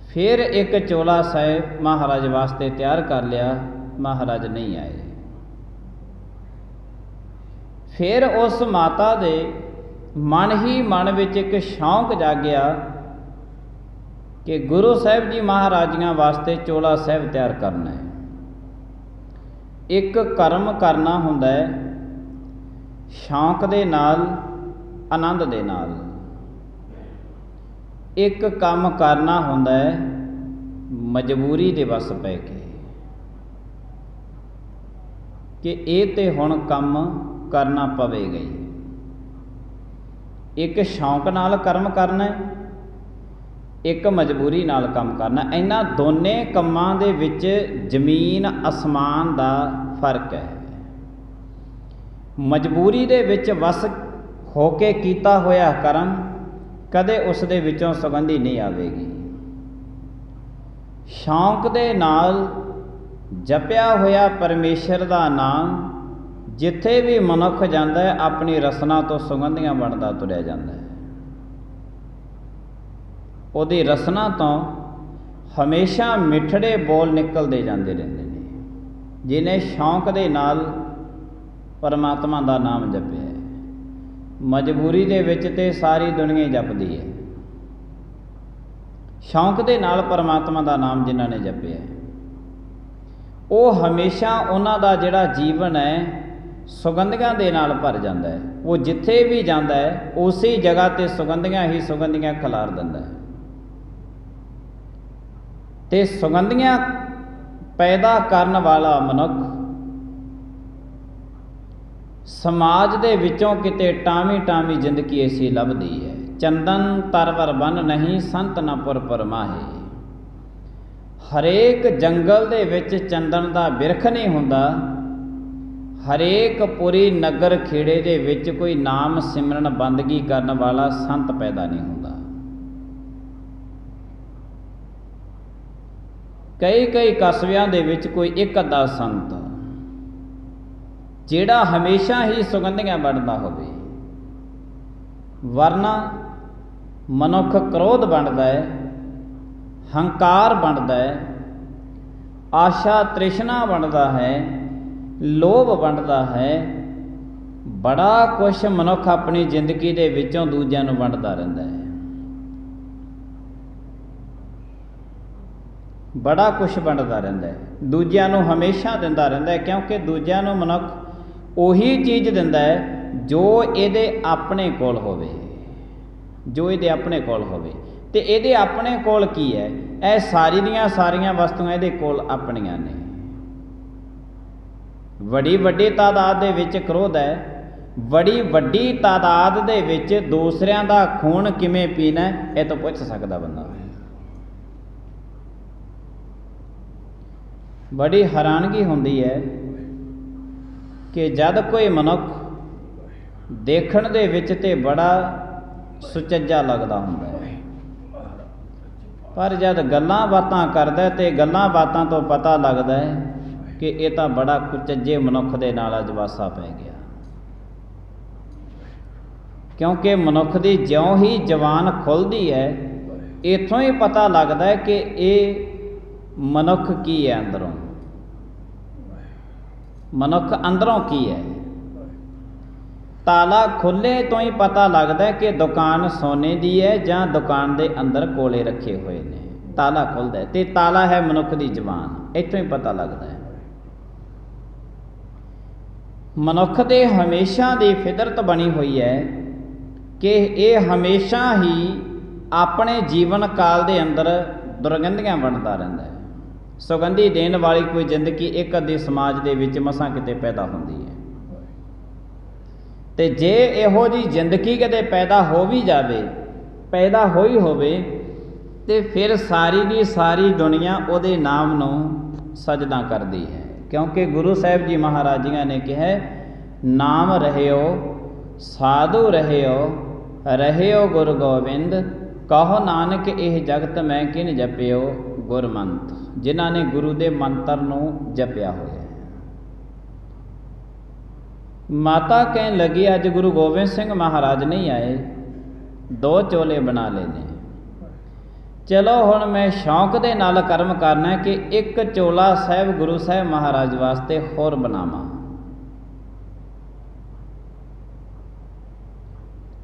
ਫਿਰ ਇੱਕ ਚੋਲਾ ਸਾਹਿਬ ਮਹਾਰਾਜ ਵਾਸਤੇ ਤਿਆਰ ਕਰ ਲਿਆ, ਮਹਾਰਾਜ ਨਹੀਂ ਆਏ। ਫਿਰ ਉਸ ਮਾਤਾ ਦੇ ਮਨ ਹੀ ਮਨ ਵਿੱਚ ਇੱਕ ਸ਼ੌਂਕ ਜਾਗਿਆ ਕਿ ਗੁਰੂ ਸਾਹਿਬ ਜੀ ਮਹਾਰਾਜੀਆਂ ਵਾਸਤੇ ਚੋਲਾ ਸਾਹਿਬ ਤਿਆਰ ਕਰਨਾ ਹੈ। ਇੱਕ ਕਰਮ ਕਰਨਾ ਹੁੰਦਾ ਹੈ ਸ਼ੌਂਕ ਦੇ ਨਾਲ, ਆਨੰਦ ਦੇ ਨਾਲ। ਇੱਕ ਕੰਮ ਕਰਨਾ ਹੁੰਦਾ ਹੈ ਮਜਬੂਰੀ ਦੇ ਵੱਸ ਪੈ ਕੇ ਕਿ ਇਹ ਤੇ ਹੁਣ ਕੰਮ ਕਰਨਾ ਪਵੇਗਾ ਹੀ। ਇੱਕ ਸ਼ੌਂਕ ਨਾਲ ਕਰਮ ਕਰਨਾ, ਇੱਕ ਮਜਬੂਰੀ ਨਾਲ ਕੰਮ ਕਰਨਾ। ਇਹਨਾਂ ਦੋਨੇ ਕੰਮਾਂ ਦੇ ਵਿੱਚ ਜ਼ਮੀਨ ਅਸਮਾਨ ਦਾ ਫਰਕ ਹੈ। ਮਜਬੂਰੀ ਦੇ ਵਿੱਚ ਵਸ ਹੋ ਕੇ ਕੀਤਾ ਹੋਇਆ ਕਰਮ ਕਦੇ ਉਸ ਦੇ ਵਿੱਚੋਂ ਸੁਗੰਧੀ ਨਹੀਂ ਆਵੇਗੀ। ਸ਼ੌਂਕ ਦੇ ਨਾਲ ਜਪਿਆ ਹੋਇਆ ਪਰਮੇਸ਼ਰ ਦਾ ਨਾਮ ਜਿੱਥੇ ਵੀ ਮਨੁੱਖ ਜਾਂਦਾ ਹੈ ਆਪਣੀ ਰਸਨਾ ਤੋਂ ਸੁਗੰਧੀਆਂ ਬਣਦਾ ਤੁਰਿਆ ਜਾਂਦਾ ਹੈ। ਉਹਦੀ ਰਸਨਾ ਤੋਂ ਹਮੇਸ਼ਾ ਮਿੱਠੜੇ ਬੋਲ ਨਿਕਲਦੇ ਜਾਂਦੇ ਰਹਿੰਦੇ ਨੇ, ਜਿਹਨੇ ਸ਼ੌਂਕ ਦੇ ਨਾਲ ਪਰਮਾਤਮਾ ਦਾ ਨਾਮ ਜਪਿਆ ਹੈ। ਮਜਬੂਰੀ ਦੇ ਵਿੱਚ ਤੇ ਸਾਰੀ ਦੁਨੀਆ ਜਪਦੀ ਹੈ, ਸ਼ੌਂਕ ਦੇ ਨਾਲ ਪਰਮਾਤਮਾ ਦਾ ਨਾਮ ਜਿਨ੍ਹਾਂ ਨੇ ਜਪਿਆ ਹੈ ਉਹ ਹਮੇਸ਼ਾ ਉਹਨਾਂ ਦਾ ਜਿਹੜਾ ਜੀਵਨ ਹੈ ਸੁਗੰਧੀਆਂ ਦੇ ਨਾਲ ਭਰ ਜਾਂਦਾ ਹੈ। ਉਹ ਜਿੱਥੇ ਵੀ ਜਾਂਦਾ ਹੈ ਉਸੇ ਜਗ੍ਹਾ 'ਤੇ ਸੁਗੰਧੀਆਂ ਹੀ ਸੁਗੰਧੀਆਂ ਖਿਲਾਰ ਦਿੰਦਾ ਹੈ ਅਤੇ ਸੁਗੰਧੀਆਂ ਪੈਦਾ ਕਰਨ ਵਾਲਾ ਮਨੁੱਖ ਸਮਾਜ ਦੇ ਵਿੱਚੋਂ ਕਿਤੇ ਟਾਵੀਂ ਟਾਵੀਂ ਜ਼ਿੰਦਗੀ ਐਸੀ ਲੱਭਦੀ ਹੈ। ਚੰਦਨ ਤਰਵਰ ਬਨ ਨਹੀਂ ਸੰਤ ਨ ਪੁਰ ਪਰਮਾਹੇ। ਹਰੇਕ ਜੰਗਲ ਦੇ ਵਿੱਚ ਚੰਦਨ ਦਾ ਬਿਰਖ ਨਹੀਂ ਹੁੰਦਾ, ਹਰੇਕ ਪੁਰੀ ਨਗਰ ਖੇੜੇ ਦੇ ਵਿੱਚ ਕੋਈ ਨਾਮ ਸਿਮਰਨ ਬੰਦਗੀ ਕਰਨ ਵਾਲਾ ਸੰਤ ਪੈਦਾ ਨਹੀਂ ਹੁੰਦਾ। ਕਈ ਕਸਬਿਆਂ ਦੇ ਵਿੱਚ ਕੋਈ ਇੱਕ ਅੱਧਾ ਸੰਤ ਜਿਹੜਾ ਹਮੇਸ਼ਾ ਹੀ ਸੁਗੰਧੀਆਂ ਵੰਡਦਾ ਹੋਵੇ, ਵਰਨਾ ਮਨੁੱਖ ਕ੍ਰੋਧ ਵੰਡਦਾ ਹੈ, ਹੰਕਾਰ ਵੰਡਦਾ ਹੈ, ਆਸ਼ਾ ਤ੍ਰਿਸ਼ਨਾ ਵੰਡਦਾ ਹੈ, ਲੋਭ ਵੰਡਦਾ ਹੈ, ਬੜਾ ਕੁਛ ਮਨੁੱਖ ਆਪਣੀ ਜ਼ਿੰਦਗੀ ਦੇ ਵਿੱਚੋਂ ਦੂਜਿਆਂ ਨੂੰ ਵੰਡਦਾ ਰਹਿੰਦਾ ਹੈ, ਬੜਾ ਕੁਛ ਵੰਡਦਾ ਰਹਿੰਦਾ ਹੈ, ਦੂਜਿਆਂ ਨੂੰ ਹਮੇਸ਼ਾ ਦਿੰਦਾ ਰਹਿੰਦਾ ਹੈ। ਕਿਉਂਕਿ ਦੂਜਿਆਂ ਨੂੰ ਮਨੁੱਖ ਉਹੀ ਚੀਜ਼ ਦਿੰਦਾ ਹੈ ਜੋ ਇਹਦੇ ਆਪਣੇ ਕੋਲ ਹੋਵੇ, ਜੋ ਇਹਦੇ ਆਪਣੇ ਕੋਲ ਹੋਵੇ। ਅਤੇ ਇਹਦੇ ਆਪਣੇ ਕੋਲ ਕੀ ਹੈ? ਇਹ ਸਾਰੀ ਦੀਆਂ ਸਾਰੀਆਂ ਵਸਤੂਆਂ ਇਹਦੇ ਕੋਲ ਆਪਣੀਆਂ ਨੇ। ਬੜੀ ਵੱਡੀ ਤਾਦਾਦ ਦੇ ਵਿੱਚ ਕ੍ਰੋਧ ਹੈ, ਬੜੀ ਵੱਡੀ ਤਾਦਾਦ ਦੇ ਵਿੱਚ ਦੂਸਰਿਆਂ ਦਾ ਖੂਨ ਕਿਵੇਂ ਪੀਣਾ ਇਹ ਤਾਂ ਪੁੱਛ ਸਕਦਾ ਬੰਦਾ। ਬੜੀ ਹੈਰਾਨਗੀ ਹੁੰਦੀ ਹੈ ਕਿ ਜਦ ਕੋਈ ਮਨੁੱਖ ਦੇਖਣ ਦੇ ਵਿੱਚ ਤੇ ਬੜਾ ਸੁਚੱਜਾ ਲੱਗਦਾ ਹੁੰਦਾ ਹੈ, ਪਰ ਜਦ ਗੱਲਾਂ ਬਾਤਾਂ ਕਰਦਾ ਤੇ ਗੱਲਾਂ ਬਾਤਾਂ ਤੋਂ ਪਤਾ ਲੱਗਦਾ ਹੈ ਕਿ ਇਹ ਤਾਂ ਬੜਾ ਕੁਚੱਜੇ ਮਨੁੱਖ ਦੇ ਨਾਲ ਅੱਜ ਵਾਸਾ ਪੈ ਗਿਆ। ਕਿਉਂਕਿ ਮਨੁੱਖ ਦੀ ਜਿਉਂ ਹੀ ਜ਼ਬਾਨ ਖੁੱਲ੍ਹਦੀ ਹੈ ਇੱਥੋਂ ਹੀ ਪਤਾ ਲੱਗਦਾ ਹੈ ਕਿ ਇਹ ਮਨੁੱਖ ਕੀ ਹੈ, ਅੰਦਰੋਂ ਮਨੁੱਖ ਅੰਦਰੋਂ ਕੀ ਹੈ। ਤਾਲਾ ਖੁੱਲ੍ਹੇ ਤੋਂ ਹੀ ਪਤਾ ਲੱਗਦਾ ਕਿ ਦੁਕਾਨ ਸੋਨੇ ਦੀ ਹੈ ਜਾਂ ਦੁਕਾਨ ਦੇ ਅੰਦਰ ਕੋਲੇ ਰੱਖੇ ਹੋਏ ਨੇ। ਤਾਲਾ ਖੁੱਲ੍ਹਦਾ ਅਤੇ ਤਾਲਾ ਹੈ ਮਨੁੱਖ ਦੀ ਜ਼ਬਾਨ, ਇੱਥੋਂ ਹੀ ਪਤਾ ਲੱਗਦਾ ਹੈ। ਮਨੁੱਖ ਦੇ ਹਮੇਸ਼ਾ ਦੀ ਫਿਤਰਤ ਬਣੀ ਹੋਈ ਹੈ ਕਿ ਇਹ ਹਮੇਸ਼ਾ ਹੀ ਆਪਣੇ ਜੀਵਨ ਕਾਲ ਦੇ ਅੰਦਰ ਦੁਰਗੰਧੀਆਂ ਵੰਡਦਾ ਰਹਿੰਦਾ ਹੈ। ਸੁਗੰਧੀ ਦੇਣ ਵਾਲੀ ਕੋਈ ਜ਼ਿੰਦਗੀ ਇੱਕ ਅੱਧੇ ਸਮਾਜ ਦੇ ਵਿੱਚ ਮਸਾਂ ਕਿਤੇ ਪੈਦਾ ਹੁੰਦੀ ਹੈ, ਅਤੇ ਜੇ ਇਹੋ ਜਿਹੀ ਜ਼ਿੰਦਗੀ ਕਿਤੇ ਪੈਦਾ ਹੋ ਵੀ ਜਾਵੇ, ਪੈਦਾ ਹੋਈ ਹੋਵੇ, ਅਤੇ ਫਿਰ ਸਾਰੀ ਦੀ ਸਾਰੀ ਦੁਨੀਆ ਉਹਦੇ ਨਾਮ ਨੂੰ ਸਜਦਾ ਕਰਦੀ ਹੈ। ਕਿਉਂਕਿ ਗੁਰੂ ਸਾਹਿਬ ਜੀ ਮਹਾਰਾਜ ਜੀਆਂ ਨੇ ਕਿਹਾ, ਨਾਮ ਰਹਿਓ ਸਾਧੂ ਰਹਿਓ, ਰਹਿਓ ਗੁਰੂ ਗੋਬਿੰਦ, ਕਹੋ ਨਾਨਕ ਇਹ ਜਗਤ ਮੈਂ ਕਿਨ ਜਪਿਓ ਗੁਰਮੰਤ। ਜਿਨ੍ਹਾਂ ਨੇ ਗੁਰੂ ਦੇ ਮੰਤਰ ਨੂੰ ਜਪਿਆ ਹੋਇਆ। ਮਾਤਾ ਕਹਿਣ ਲੱਗੀ, ਅੱਜ ਗੁਰੂ ਗੋਬਿੰਦ ਸਿੰਘ ਮਹਾਰਾਜ ਨਹੀਂ ਆਏ, 2 ਚੋਲੇ ਬਣਾ ਲਏ ਨੇ, ਚਲੋ ਹੁਣ ਮੈਂ ਸ਼ੌਂਕ ਦੇ ਨਾਲ ਕਰਮ ਕਰਨਾ ਕਿ ਇੱਕ ਚੋਲਾ ਸਾਹਿਬ ਗੁਰੂ ਸਾਹਿਬ ਮਹਾਰਾਜ ਵਾਸਤੇ ਹੋਰ ਬਣਾਵਾਂ।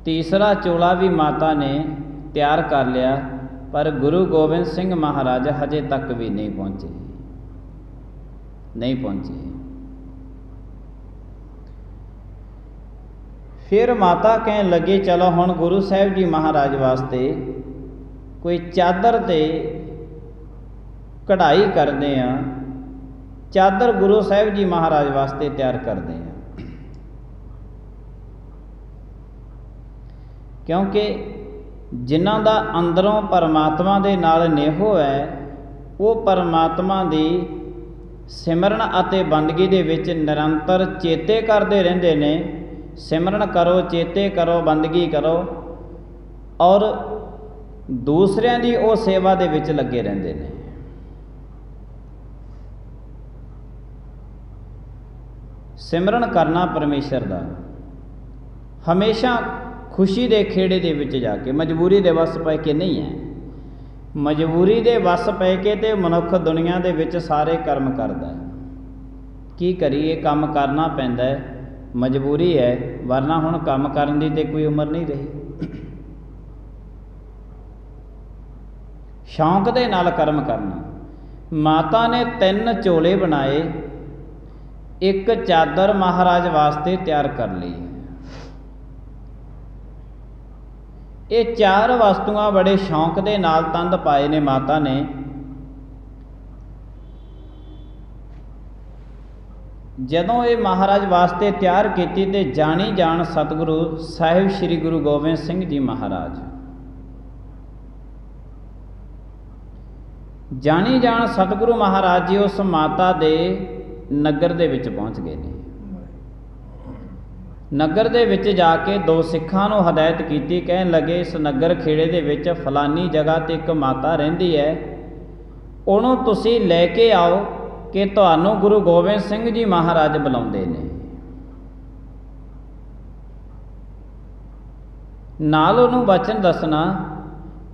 ਤੀਸਰਾ ਚੋਲਾ ਵੀ ਮਾਤਾ ਨੇ ਤਿਆਰ ਕਰ ਲਿਆ, ਪਰ ਗੁਰੂ ਗੋਬਿੰਦ ਸਿੰਘ ਮਹਾਰਾਜ ਹਜੇ ਤੱਕ ਵੀ ਨਹੀਂ ਪਹੁੰਚੇ। ਫਿਰ ਮਾਤਾ ਕਹਿਣ ਲੱਗੇ, ਚਲੋ ਹੁਣ ਗੁਰੂ ਸਾਹਿਬ ਜੀ ਮਹਾਰਾਜ ਵਾਸਤੇ ਕੋਈ ਚਾਦਰ 'ਤੇ ਕਢਾਈ ਕਰਦੇ ਹਾਂ, ਚਾਦਰ ਗੁਰੂ ਸਾਹਿਬ ਜੀ ਮਹਾਰਾਜ ਵਾਸਤੇ ਤਿਆਰ ਕਰਦੇ ਹਾਂ। ਕਿਉਂਕਿ ਜਿਨ੍ਹਾਂ ਦਾ ਅੰਦਰੋਂ ਪਰਮਾਤਮਾ ਦੇ ਨਾਲ ਨੇਹੋ ਹੈ, ਉਹ ਪਰਮਾਤਮਾ ਦੀ ਸਿਮਰਨ ਅਤੇ ਬੰਦਗੀ ਦੇ ਵਿੱਚ ਨਿਰੰਤਰ ਚੇਤੇ ਕਰਦੇ ਰਹਿੰਦੇ ਨੇ। ਸਿਮਰਨ ਕਰੋ, ਚੇਤੇ ਕਰੋ, ਬੰਦਗੀ ਕਰੋ, ਔਰ ਦੂਸਰਿਆਂ ਦੀ ਉਹ ਸੇਵਾ ਦੇ ਵਿੱਚ ਲੱਗੇ ਰਹਿੰਦੇ ਨੇ। सिमरन करना परमेश्वर का हमेशा खुशी के खेड़े दे विच जाके, मजबूरी दे वस पै के नहीं है। मजबूरी दे वस पै के ते मनुख दुनिया दे विच सारे कर्म करदा है। की करिए, काम करना पैंदा है, मजबूरी है, वरना हुण काम करन दी ते कोई उम्र नहीं रही। शौक दे नाल कर्म करना। माता ने 3 चोले बनाए, एक चादर महाराज वास्ते तैयार कर ली। ये 4 वस्तुआं बड़े शौक दे नाल तंद पाए ने माता ने। जदों ये महाराज वास्ते तैयार की ते जानी जान सतगुरु साहिब श्री गुरु गोबिंद सिंह जी महाराज, जानी जान सतगुरु महाराज जी उस माता दे नगर दे विच पहुँच गए ने। नगर दे विच जाके 2 सिखां नूं हदायत की, कहन लगे इस नगर खेड़े दे विच फलानी जगह ते एक माता रहिंदी है, उहनूं तुसीं लैके आओ कि तुहानूं गुरु गोबिंद सिंह जी महाराज बुलाउंदे ने। नाल उहनूं वचन दसना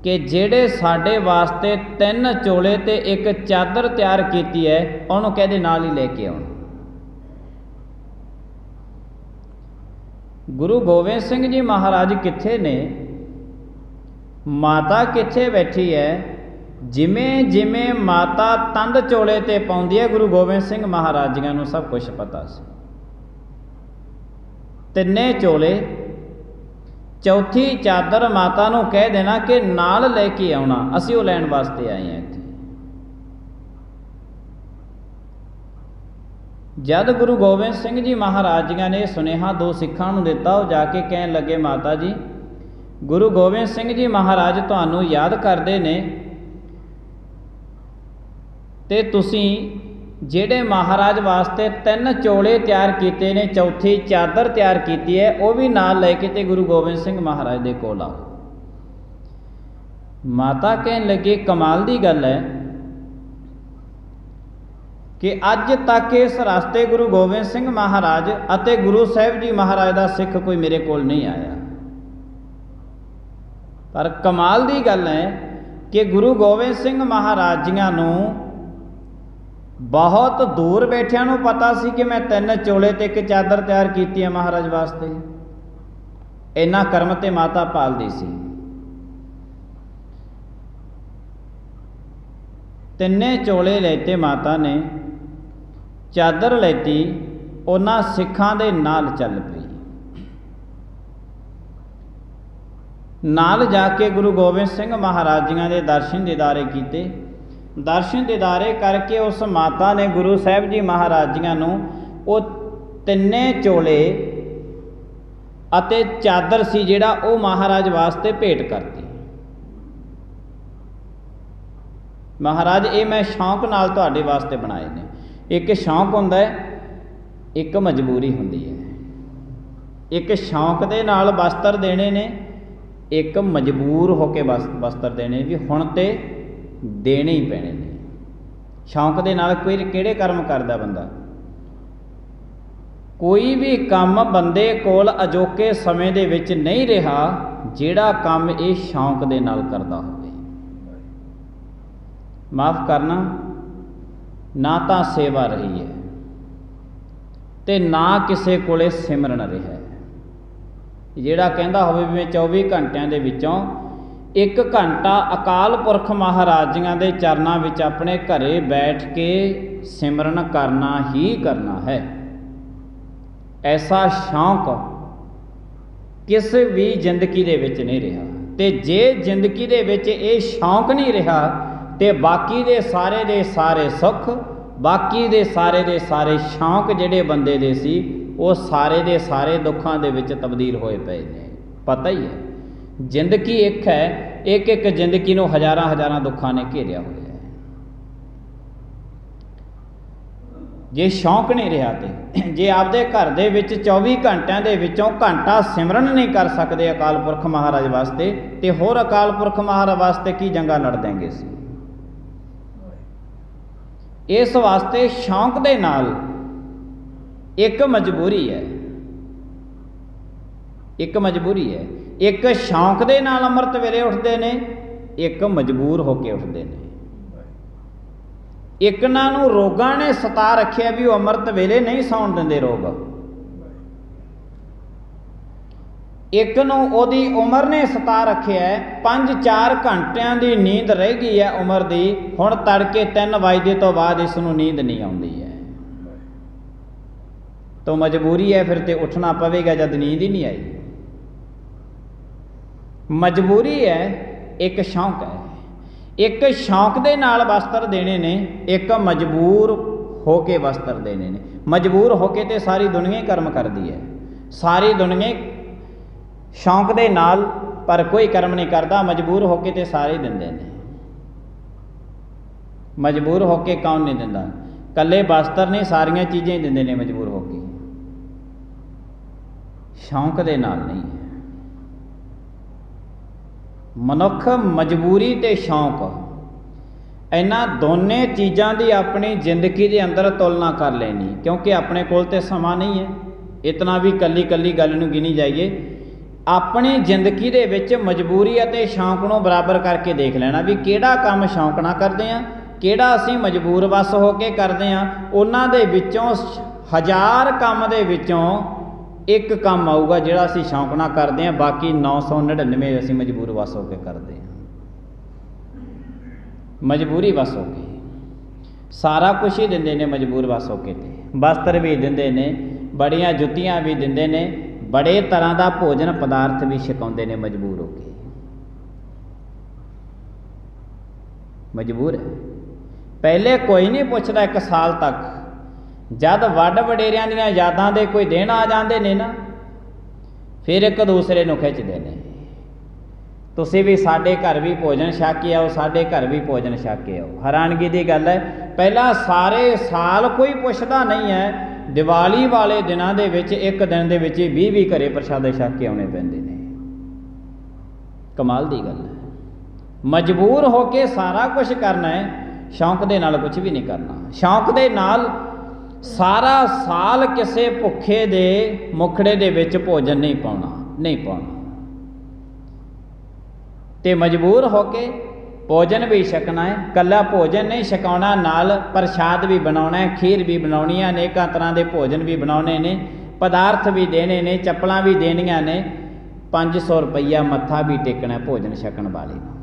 कि जेड़े साडे वास्ते 3 चोले ते एक चादर तैयार कीती है, उहनूं कहदे नाल ही लैके आउण। गुरु गोबिंद सिंह जी महाराज कित्थे ने, माता कित्थे बैठी है। जिमें जिमें माता तंद चोले ते पाउंदी है, गुरु गोबिंद सिंह महाराज जी नूं सब कुछ पता सी। 3 चोले, चौथी चादर माता नूं कह देना कि नाल लैके आउणा, असीं ओह लैण वास्ते आए हैं इत्थे। जद गुरु गोबिंद सिंह जी महाराज जी ने सुनेहा 2 सिखां नूं दिता, वो जाके कहन लगे माता जी गुरु गोबिंद सिंह जी महाराज तुहानूं याद करदे ने ते तुसीं जेड़े महाराज वास्ते 3 चोले तैयार कीते ने, चौथी चादर तैयार कीती है, वह भी नाल लैके ते गुरु गोबिंद सिंह महाराज दे कोल आओ। माता कहन लगी कमाल दी गल है कि अज तक इस रास्ते गुरु गोबिंद सिंह महाराज अते गुरु साहिब जी महाराज का सिख कोई मेरे कोल नहीं आया। पर कमाल दी गल है कि गुरु गोबिंद सिंह महाराज जियां नूं बहुत दूर बैठिया नूं पता सी कि मैं 3 चोले ते एक चादर तैयार की है महाराज वास्ते। इन्ना कर्म ते माता पालदी सी। 3 चोले लेते माता ने, चादर लेती, उन्हां सिखां दे नाल चल पई। नाल जाके गुरु गोबिंद सिंह महाराज जी दे दर्शन दीदारे कीते। दर्शन दीदारे करके उस माता ने गुरु साहिब जी महाराज जी नूं वो 3 चोले अते चादर सी जिहड़ा वो महाराज वास्ते भेंट करती। महाराज ये मैं शौक नाल तुहाडे वास्ते बनाए ने। एक शौक हुंदा है, एक मजबूरी हुंदी है। एक शौक दे नाल वस्त्र देने ने, एक मजबूर होके वस्त्र देने भी हुण ते देने ही पैने ने। शौक दे नाल कोई किहड़े कर्म करदा बंदा, कोई भी काम बंदे कोल अजोके समय दे विच नहीं रहा जिहड़ा काम ये शौक दे नाल करदा होवे। माफ़ करना, ना तां सेवा रही है ते ना किसे कोले सिमरन रहा है। जिहड़ा कहंदा होवे भी मैं 24 घंटिਆਂ ਦੇ ਵਿੱਚੋਂ 1 घंटा अकाल पुरख महाराजियां दे चरनां विच अपने घरे बैठ के सिमरन करना ही करना है। ऐसा शौक किस भी जिंदगी दे विच नहीं रहा। ते जे जिंदगी दे विच ये शौक नहीं रहा ते बाकी दे सारे सुख, बाकी दे सारे शौक जिहड़े बंदे दे सी वो सारे दे सारे दुखों दे विच तब्दील होए पे ने। पता ही है जिंदगी एक है, एक एक जिंदगी नूं हज़ारां हज़ारां दुखों ने घेरिया होया है। जे शौक नहीं रहा तो जे आपदे घर दे विच 24 घंटिਆਂ दे विचों घंटा सिमरन नहीं कर सकते अकाल पुरख महाराज वास्ते, तो होर अकाल पुरख महाराज वास्ते की जंगा लड़ देंगे सी। इस वास्ते शौक दे नाल एक मजबूरी है, एक मजबूरी है। एक शौक दे नाल अमृत वेले उठते ने, एक मजबूर होके उठते ने। एक नूं रोगां ने सता रखिया भी वो अमृत वेले नहीं सौण दिंदे रोग। एक नूं ओदी उम्र ने सता रखिया है, 5-4 घंटिਆਂ ਦੀ नींद रह गई है उम्र की, हुण तड़के 3 वजे तो बाद इसनूं नींद नहीं आउंदी है। तो मजबूरी है, फिर तो उठना पवेगा जब नींद ही नहीं आई। मजबूरी है, एक शौक है। एक शौक दे नाल वस्त्र देने ने, एक मजबूर होके वस्त्र देने ने। मजबूर होके तो सारी दुनिया ही कर्म करती है, सारी दुनिया शौक दे नाल, पर कोई कर्म नहीं करता। मजबूर होके तो सारे दिंदे ने। मजबूर होके कौन नहीं दिंदा? कल्ले वस्त्र नहीं, सारियां चीज़ें ही दिंदे ने मजबूर होके, शौक दे नाल नहीं है। मनुख मजबूरी ते शौक, इन्हां दोने चीज़ों की अपनी जिंदगी के अंदर तुलना कर लेनी, क्योंकि अपने कोल ते समा नहीं है। इतना भी कली कली गल नूं गिनी जाइए, अपनी जिंदगी दे विच मजबूरी अते शौक नूं बराबर करके देख लेना भी किहड़ा काम शौक नाल करदे आ, किहड़ा असीं मजबूर वस होके करदे आ। उन्हां दे विचों 1000 काम दे विचों एक काम आऊगा जिहड़ा असीं शौक नाल करदे आ, बाकी 999 असीं मजबूर वस होके करदे आ। मजबूरी वस होके सारा कुछ ही दिंदे ने मजबूर वस होके, ते वस्त्र भी दिंदे ने, बड़ियां जुत्तियां भी दिंदे ने, बड़े तरह का भोजन पदार्थ भी छकाउंदे ने मजबूर होके। मजबूर है। पहले कोई नहीं पुछदा 1 साल तक, जद वड वडेरियां दीयां यादां दे कोई दिन आ जांदे ने ना, फिर एक दूसरे नूं खिचदे ने, तुसीं भी साडे घर भी भोजन छक के आओ, साडे घर भी भोजन छक के आओ। हैरानगी की गल है, पहला सारे साल कोई पुछदा नहीं है, दिवाली वाले दिनों के विच एक दिन के 20 घरे प्रशादे छक के आने पैंदे ने। कमाल की गल है। मजबूर होके सारा कुछ करना है, शौक दे नाल कुछ भी नहीं करना। शौक दे नाल सारा साल किसी भुखे दे मुखड़े दे विच भोजन नहीं पाउणा, नहीं पाउणा। ते मजबूर होके भोजन भी छकना है। कल्ला भोजन नहीं छकाउणा, नाल प्रसाद भी बनाउणा है, खीर भी बनाउणी है, अनेकां तरह के भोजन भी बनाउणे ने, पदार्थ भी देने ने, चप्पलां भी देनियां ने, 500 रुपया मत्था भी टेकना है भोजन छकण वाले नूं।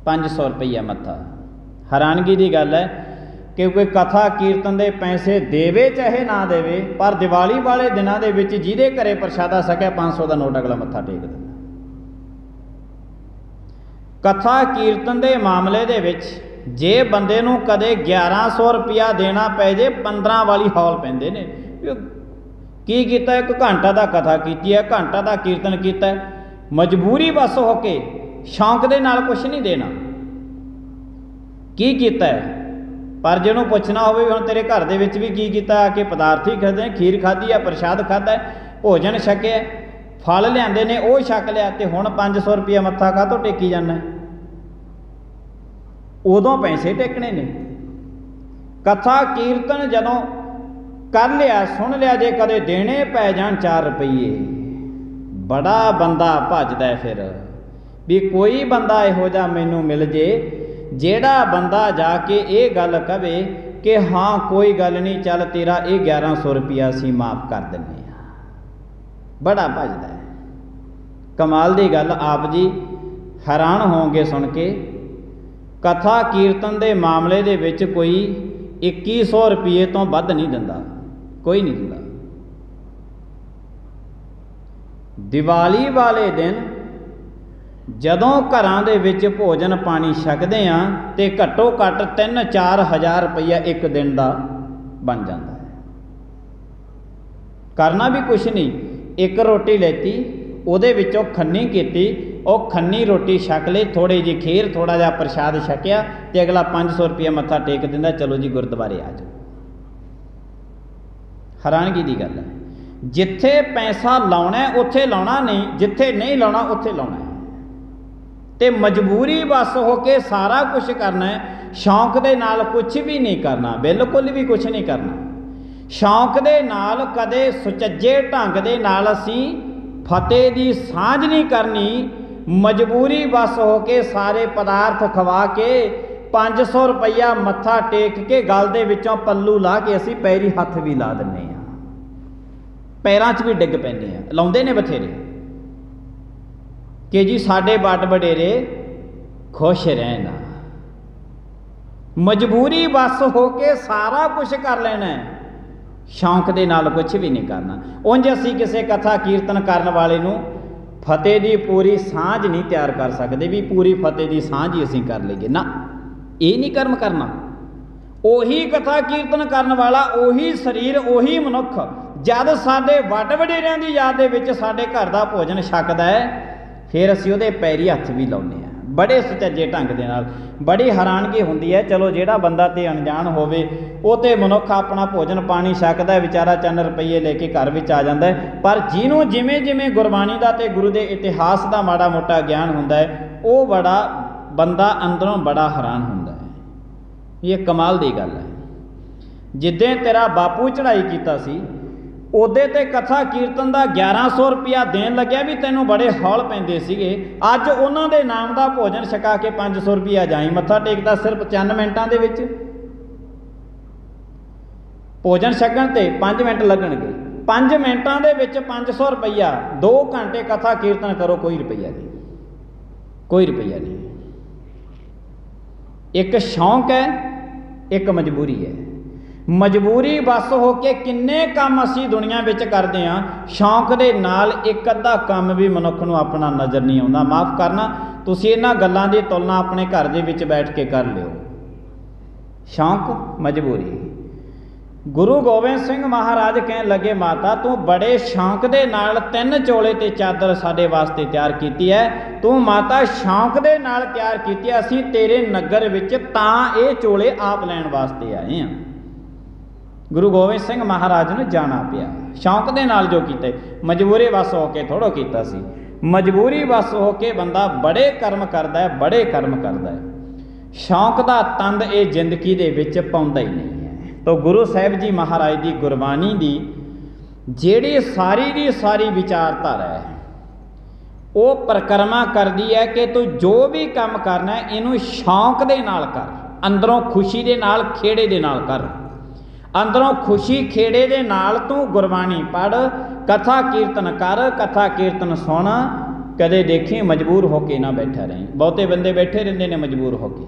500 रुपया मत्था। हैरानगी की गल है कि कोई कथा कीर्तन के पैसे देवे चाहे ना देवे, पर दिवाली वाले दिनों के विच जिहदे घरे प्रसादा सकिया 500 का नोट अगला मत्था टेक दिंदा। कथा कीर्तन के मामले दे विच जे बंदे नूं कदे 1100 रुपया देना पै जे, 15 वाली हौल पैंदे ने। की कीता? 1 घंटा का कथा कीती है, घंटा का कीर्तन किया, मजबूरी बस होके, शौक दे नाल कुछ नहीं देना। की कीता है? पर जिन्हों पुछना होवे हुण तेरे घर दे विच भी की कीता, आके पदार्थ ही खादे, खीर खाधी है, प्रसाद खादा है, भोजन छकिया, फल लिआंदे ने वो छक लिया, तो हुण 500 रुपया मत्था काहतों टेकी जाना है? उदों पैसे टेकने ने। कथा कीर्तन जदों कर लिया, सुन लिया, जे कदे देने पै जाण 4 रुपये, बड़ा बंदा भजदा है फिर भी कोई बंदा इहो जिहा मैनूं मिल जे जेड़ा बंदा जाके ये गल कहे कि हाँ कोई गल नहीं, चल तेरा ये 1100 रुपया असीं माफ़ कर दिंदे आ। बड़ा भजदा है। कमाल की गल, आप जी हैरान होंगे सुन के। कथा कीर्तन के मामले दे विच कोई 2100 रुपये तो वध नहीं दिंदा, कोई नहीं दिंदा। दिवाली वाले दिन जदों घरां दे विच भोजन पानी छकदे आ ते घट्टो घट्ट 3-4 हज़ार रुपया एक दिन का बन जाता है। करना भी कुछ नहीं, एक रोटी लेती, उहदे विचों खन्नी कीती, ਉਹ खन्नी रोटी छक ले, थोड़ी जी खीर, थोड़ा जिहा प्रसाद छकिया, तो अगला 500 रुपया मत्था टेक दिंदा, चलो जी गुरुद्वारे आ जाओ। हैरानगी की गल है। जिथे पैसा लाउणा है उत्थे लाउणा नहीं, जिथे नहीं लाउणा उत्थे लाउणा है। तो मजबूरी बस होके सारा कुछ करना है, शौक दे नाल कुछ भी नहीं करना, बिल्कुल भी कुछ नहीं करना। शौक दे नाल कदे सुचज्जे ढंग दे नाल असीं फतेह दी सांझ नहीं करनी। मजबूरी बस हो के सारे पदार्थ खवा के 500 रुपया मत्था टेक के गल दे विचों पल्लू ला के असीं पैरी हत्थ भी ला दिंदे आ, पैरां 'च भी डिग पैंदे आ, लाउंदे ने बथेरे कि जी साडे बड़ वडेरे खुश रहना। मजबूरी बस हो के सारा कुछ कर लेना है, शौक दे नाल कुछ भी नहीं करना। उंज असीं किसी कथा कीर्तन करन वाले नूं फतेह दी पूरी सांझ नहीं तैयार कर सकते भी पूरी फतेह दी सांझ ही असीं कर लईए ना, ये नहीं कर्म करना। ਉਹੀ कथा कीर्तन करन वाला ਉਹੀ शरीर ਉਹੀ मनुख जद साडे वड वडेरिਆਂ ਦੀ याद ਦੇ ਵਿੱਚ ਸਾਡੇ घर ਦਾ भोजन छकदा है फिर असीं ਉਹਦੇ पैरी हत्थ भी लाउने आ बड़े सुचज्जे ढंग दे नाल। बड़ी हैरानगी हुंदी है। चलो जिहड़ा बंदा ते अणजान होवे ਉਹ ते मनुख अपना भोजन पानी छकदा है, विचारा चंद रुपये लेके घर विच आ जांदा है, पर जिहनूं जिवें जिवें गुरबाणी दा ते गुरु दे इतिहास दा माड़ा मोटा ज्ञान हुंदा है ਉਹ बड़ा बंदा अंदरों बड़ा हैरान हुंदा है। ये कमाल दी गल है। जिद्दें तेरा बापू चढ़ाई कीता सी ਉਹਦੇ ਤੇ कथा कीर्तन का 1100 रुपया देन लग्या भी तैनूं बड़े हौल पैंदे सीगे। अज उन्हां दे नाम का भोजन छका के 500 रुपया जाई मत्था टेकदा सिर्फ 5 मिनटां दे विच। भोजन छकण ते 5 मिनट लगणगे, 5 मिनटां दे विच 500 रुपया, 2 घंटे कथा कीर्तन करो, कोई रुपया नहीं, कोई रुपया नहीं। एक शौक है, एक मजबूरी है। मजबूरी बस हो के किन्ने काम असीं दुनिया विच करदे हां, शौक दे नाल एक अद्धा काम भी मनुख नूं अपना नज़र नहीं आउंदा। माफ़ करना, तुसीं इन्हां गल्लां दी तुलना अपने घर दे विच बैठ के कर लिओ। शौक मजबूरी। गुरु गोबिंद सिंह महाराज कहन लगे, माता तू बड़े शौक दे नाल 3 चोले ते चादर साडे वास्ते तैयार कीती है। तू माता शौक दे नाल तैयार कीती, असीं तेरे नगर विच तां ये चोले आप लैण वास्ते आए हां। गुरु गोबिंद सिंह महाराज नूं जाना पिया शौक दे नाल जो कीते, मजबूरी बस हो के थोड़ो कीता सी। मजबूरी बस हो के बंदा बड़े कर्म करदा है, बड़े कर्म करदा है। शौक दा तंद ये जिंदगी दे विच पाउंदा ही नहीं है। तो गुरु साहिब जी महाराज दी गुरबाणी दी जिहड़ी सारी दी सारी विचारधारा है वो परिक्रमा करदी है कि तू जो भी काम करना है इनू शौक दे नाल कर, अंदरों खुशी दे नाल, खेड़े दे नाल कर। अंदरों खुशी खेड़े दे नाल तू गुरबाणी पढ़, कथा कीर्तन कर, कथा कीर्तन सुन। कदे देखी मजबूर होके ना बैठा रही। बहुते बंदे बैठे रहंदे ने मजबूर होके,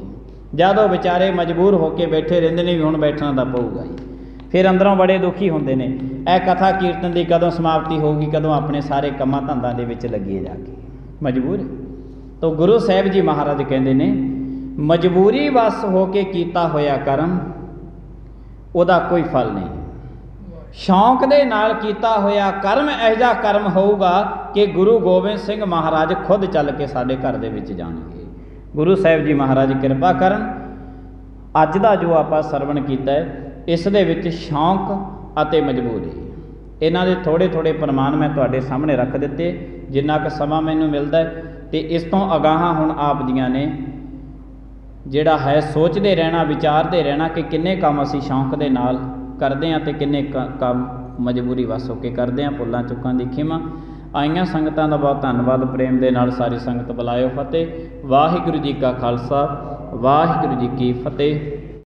जदों बेचारे मजबूर होके बैठे रहंदे ने भी हुण बैठना तां पऊगा ही, फिर अंदरों बड़े दुखी हुंदे ने। ए कथा कीर्तन की कदों समाप्ति होगी, कदों अपने सारे कम्मां धंधां दे विच लगिए जाके मजबूर। तो गुरु साहिब जी महाराज कहंदे ने मजबूरी वस होके कीता होया कर्म ਉਹਦਾ कोई फल नहीं। शौक दे नाल कीता होया कर्म इहो जिहा कर्म होऊगा कि गुरु गोबिंद सिंह महाराज खुद चल के साडे घर दे विच जाणगे। गुरु साहिब जी महाराज किरपा करन। अज दा जो आपां सरवण कीता है इस दे विच शौक अते मजबूरी, इन्हां दे थोड़े थोड़े प्रमाण मैं तुहाडे सामने रख दित्ते जिन्ना क समां मैनूं मिलदा है। ते इस तों अगाहां हुण आप जियां ने जिहड़ा है सोचते रहना, विचारते रहना कि किन्ने काम असीं शौक दे नाल करदे हां ते किन्ने काम मजबूरी वस होके करदे हां। भुल्लां चुक्कां दी खिमा। आईयां संगतां दा बहुत धन्नवाद। प्रेम दे नाल सारी संगत बुलायो फतेह। वाहिगुरू जी का खालसा, वाहिगुरू जी की फतेह।